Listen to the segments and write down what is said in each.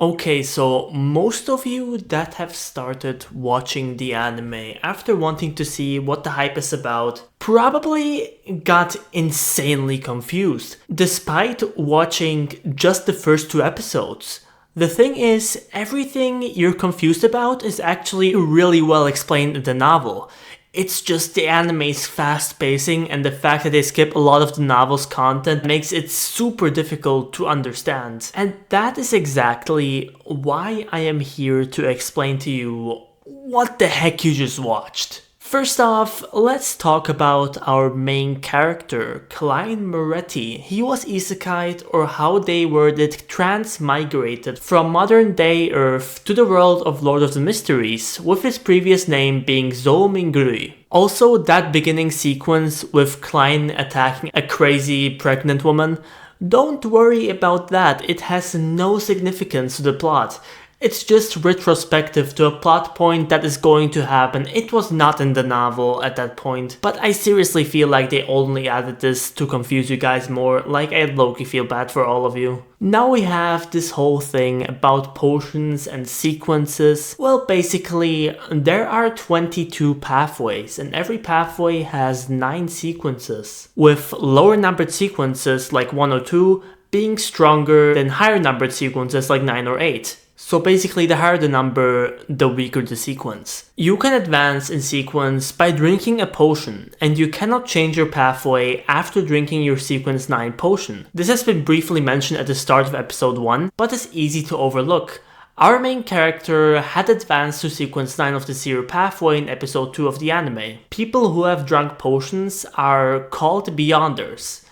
Okay, so most of you that have started watching the anime after wanting to see what the hype is about probably got insanely confused, despite watching just the first 2 episodes. The thing is, everything you're confused about is actually really well explained in the novel. It's just the anime's fast pacing and the fact that they skip a lot of the novel's content makes it super difficult to understand. And that is exactly why I am here to explain to you what the heck you just watched. First off, let's talk about our main character, Klein Moretti. He was isekai'd, or how they word it, transmigrated from modern day Earth to the world of Lord of the Mysteries, with his previous name being Zhou Mingrui. Also, that beginning sequence with Klein attacking a crazy pregnant woman, don't worry about that, it has no significance to the plot. It's just retrospective to a plot point that is going to happen. It was not in the novel at that point, but I seriously feel like they only added this to confuse you guys more, like I low-key feel bad for all of you. Now we have this whole thing about potions and sequences. Well, basically, there are 22 pathways, and every pathway has 9 sequences, with lower numbered sequences like 1 or 2 being stronger than higher numbered sequences like 9 or 8. So basically, the higher the number, the weaker the sequence. You can advance in sequence by drinking a potion, and you cannot change your pathway after drinking your sequence 9 potion. This has been briefly mentioned at the start of episode 1, but is easy to overlook. Our main character had advanced to sequence 9 of the Zero pathway in episode 2 of the anime. People who have drunk potions are called Beyonders.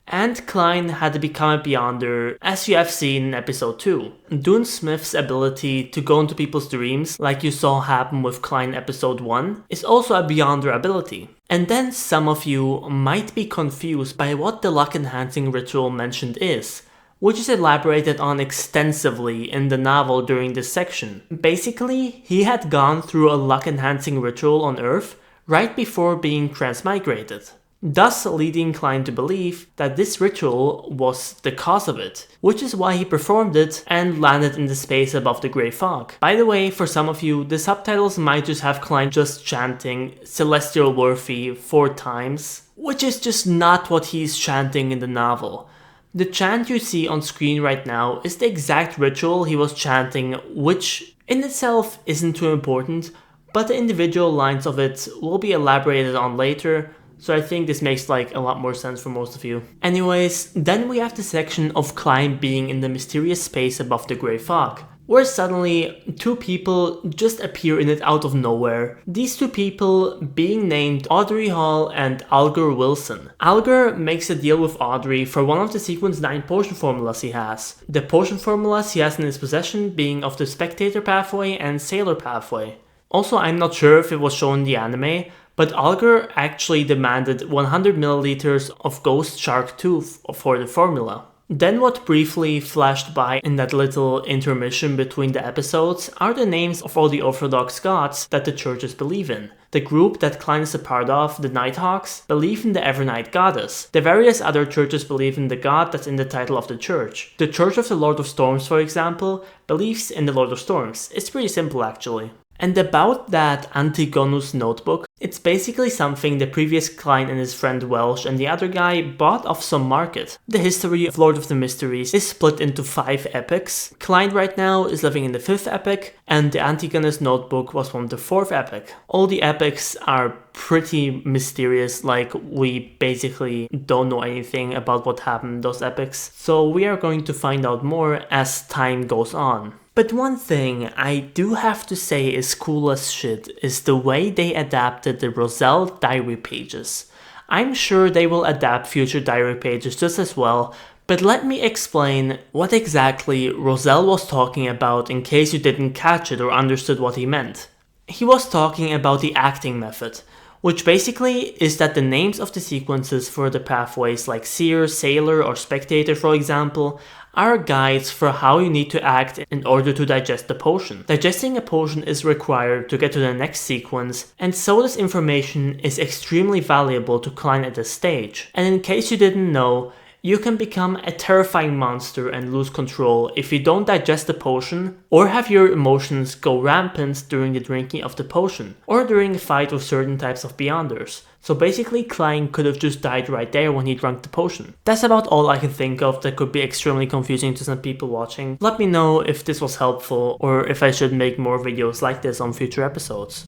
And Klein had to become a Beyonder, as you have seen in episode 2. Dune Smith's ability to go into people's dreams, like you saw happen with Klein episode 1, is also a Beyonder ability. And then some of you might be confused by what the luck enhancing ritual mentioned is, which is elaborated on extensively in the novel during this section. Basically, he had gone through a luck enhancing ritual on Earth right before being transmigrated, thus leading Klein to believe that this ritual was the cause of it, which is why he performed it and landed in the space above the grey fog. By the way, for some of you, the subtitles might just have Klein just chanting Celestial Worthy 4 times, which is just not what he's chanting in the novel. The chant you see on screen right now is the exact ritual he was chanting, which in itself isn't too important, but the individual lines of it will be elaborated on later, so I think this makes a lot more sense for most of you. Anyways, then we have the section of Klein being in the mysterious space above the grey fog, where suddenly 2 people just appear in it out of nowhere. These 2 people being named Audrey Hall and Alger Wilson. Alger makes a deal with Audrey for one of the sequence 9 potion formulas he has. The potion formulas he has in his possession being of the Spectator pathway and Sailor pathway. Also, I'm not sure if it was shown in the anime, but Alger actually demanded 100 milliliters of Ghost Shark Tooth for the formula. Then what briefly flashed by in that little intermission between the episodes are the names of all the Orthodox gods that the churches believe in. The group that Klein is a part of, the Nighthawks, believe in the Evernight goddess. The various other churches believe in the god that's in the title of the church. The Church of the Lord of Storms, for example, believes in the Lord of Storms. It's pretty simple actually. And about that Antigonus notebook, it's basically something the previous Klein and his friend Welsh and the other guy bought off some market. The history of Lord of the Mysteries is split into 5 epics. Klein right now is living in the 5th epic, and the Antigonus notebook was from the 4th epic. All the epics are pretty mysterious, we basically don't know anything about what happened in those epics, so we are going to find out more as time goes on. But one thing I do have to say is cool as shit is the way they adapted the Roselle diary pages. I'm sure they will adapt future diary pages just as well, but let me explain what exactly Roselle was talking about in case you didn't catch it or understood what he meant. He was talking about the acting method, which basically is that the names of the sequences for the pathways like Seer, Sailor or Spectator for example are guides for how you need to act in order to digest the potion. Digesting a potion is required to get to the next sequence, and so this information is extremely valuable to Klein at this stage. And in case you didn't know, You can become a terrifying monster and lose control if you don't digest the potion or have your emotions go rampant during the drinking of the potion or during a fight with certain types of Beyonders. So basically, Klein could have just died right there when he drank the potion. That's about all I can think of that could be extremely confusing to some people watching. Let me know if this was helpful or if I should make more videos like this on future episodes.